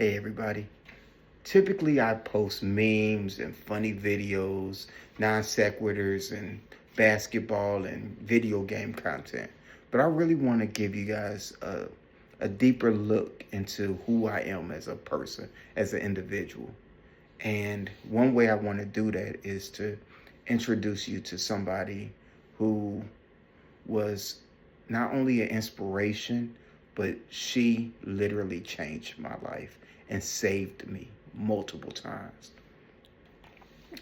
Hey everybody. Typically I post memes and funny videos, non sequiturs and basketball and video game content. But I really want to give you guys a deeper look into who I am as a person, as an individual. And one way I want to do that is to introduce you to somebody who was not only an inspiration, but she literally changed my life and saved me multiple times.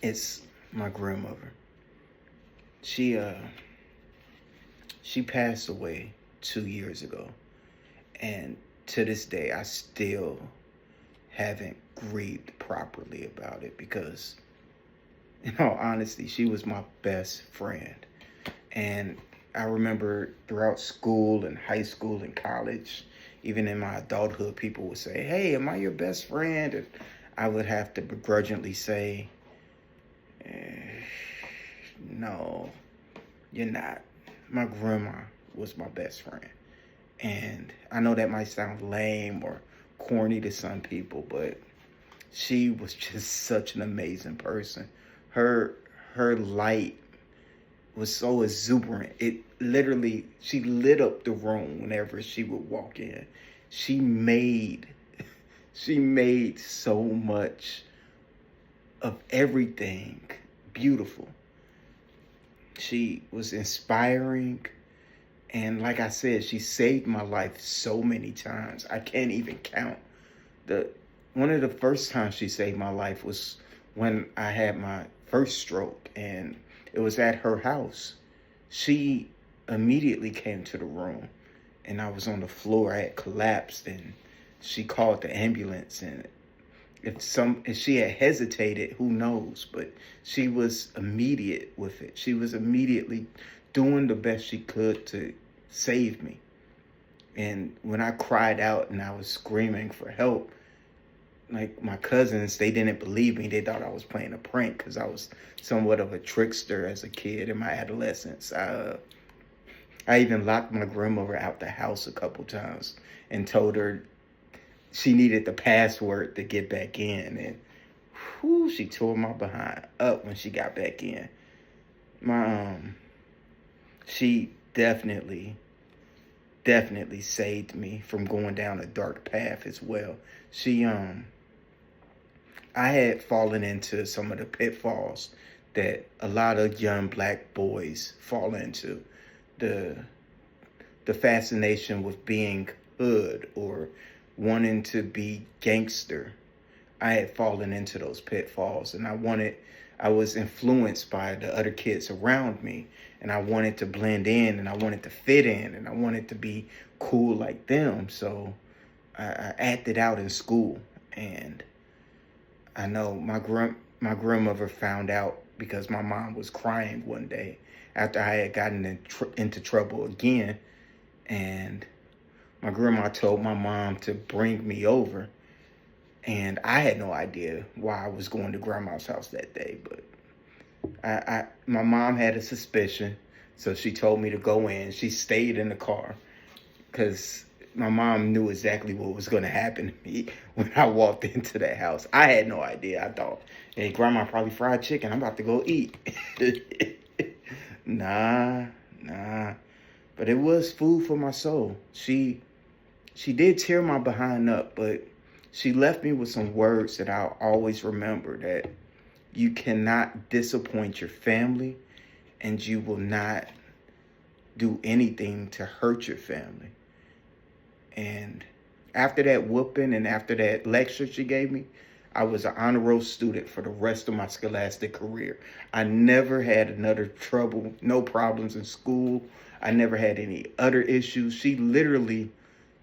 It's my grandmother. She uh she passed away 2 years ago, and to this day I still haven't grieved properly about it because, in all honesty, she was my best friend. And I remember throughout school and high school and college, even in my adulthood, people would say, "Hey, am I your best friend?" And I would have to begrudgingly say, "No, you're not." My grandma was my best friend. And I know that might sound lame or corny to some people, but she was just such an amazing person. Her her light was so exuberant. She lit up the room whenever she would walk in. She made she made so much of everything beautiful. She was inspiring, and like I said, she saved my life so many times. I can't even count. The One of the first times she saved my life was when I had my first stroke, and it was at her house. She immediately came to the room, and I was on the floor. I had collapsed, and she called the ambulance. And if she had hesitated, who knows? But she was immediate with it. She was immediately doing the best she could to save me. And when I cried out and I was screaming for help, like my cousins, they didn't believe me. They thought I was playing a prank because I was somewhat of a trickster as a kid in my adolescence. I even locked my grandmother out the house a couple times and told her she needed the password to get back in. And whew, she tore my behind up when she got back in. My she definitely saved me from going down a dark path as well. I had fallen into some of the pitfalls that a lot of young black boys fall into. The the fascination with being hood or wanting to be gangster. I had fallen into those pitfalls, and I was influenced by the other kids around me, and I wanted to blend in, and I wanted to fit in, and I wanted to be cool like them. So I acted out in school. And I know my grandmother found out because my mom was crying one day after I had gotten into trouble again, and my grandma told my mom to bring me over, and I had no idea why I was going to grandma's house that day. But my mom had a suspicion, so she told me to go in. She stayed in the car because my mom knew exactly what was going to happen to me when I walked into that house. I had no idea. I thought, hey, grandma probably fried chicken. I'm about to go eat. Nah, nah. But it was food for my soul. She did tear my behind up, but she left me with some words that I'll always remember: that you cannot disappoint your family, and you will not do anything to hurt your family. And after that whooping and after that lecture she gave me, I was an honor roll student for the rest of my scholastic career. I never had another trouble, no problems in school. I never had any other issues. She literally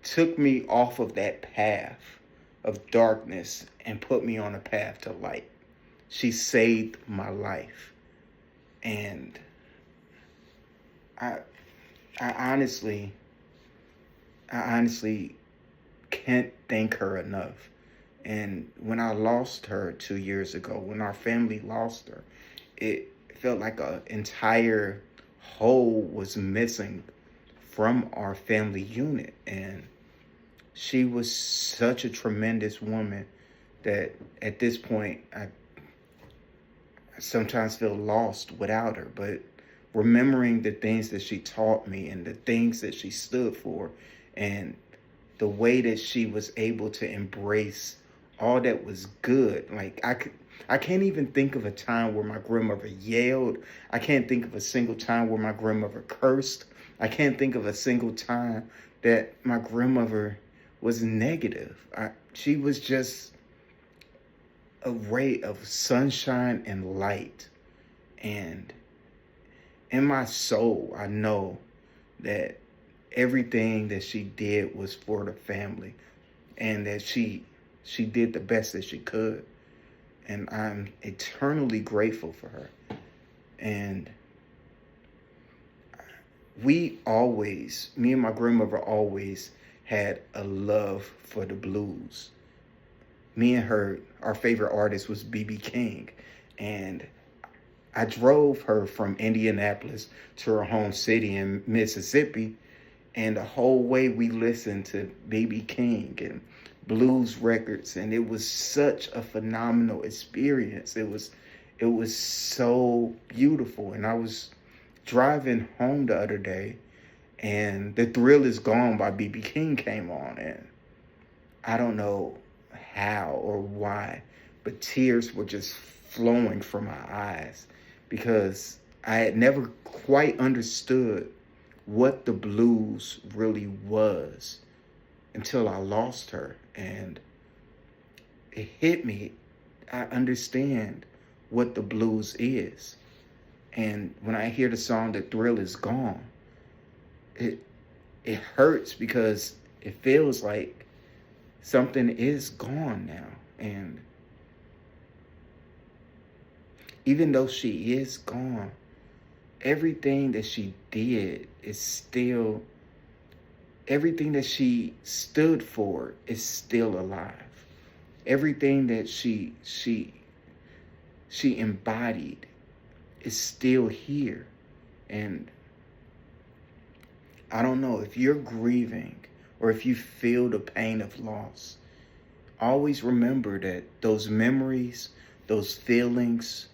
took me off of that path of darkness and put me on a path to light. She saved my life. And I I honestly I honestly can't thank her enough. And when I lost her 2 years ago, when our family lost her, it felt like an entire whole was missing from our family unit. And she was such a tremendous woman that at this point I sometimes feel lost without her. But remembering the things that she taught me and the things that she stood for and the way that she was able to embrace all that was good. Like I can't even think of a time where my grandmother yelled. I can't think of a single time where my grandmother cursed. I can't think of a single time that my grandmother was negative. She was just a ray of sunshine and light. And in my soul, I know that everything that she did was for the family and that she did the best that she could. And I'm eternally grateful for her. And me and my grandmother always had a love for the blues. Me and her, our favorite artist was B.B. King. And I drove her from Indianapolis to her home city in Mississippi. And the whole way we listened to B.B. King and blues records. And it was such a phenomenal experience. It was so beautiful. And I was driving home the other day and The Thrill Is Gone by B.B. King came on. And I don't know how or why, but tears were just flowing from my eyes because I had never quite understood what the blues really was until I lost her. And it hit me. I understand what the blues is. And when I hear the song The Thrill Is Gone, it hurts because it feels like something is gone now. And even though she is gone, everything that she did is still, everything that she stood for is still alive. Everything that she embodied is still here. And I don't know if you're grieving or if you feel the pain of loss, always remember that those memories, those feelings,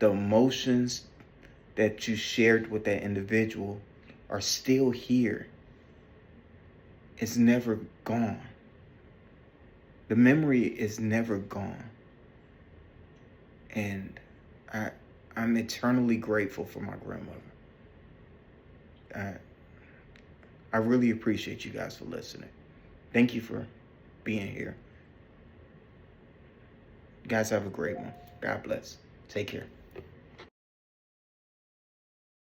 the emotions that you shared with that individual are still here. It's never gone. The memory is never gone. And I'm eternally grateful for my grandmother. I really appreciate you guys for listening. Thank you for being here. You guys have a great one. God bless. Take care.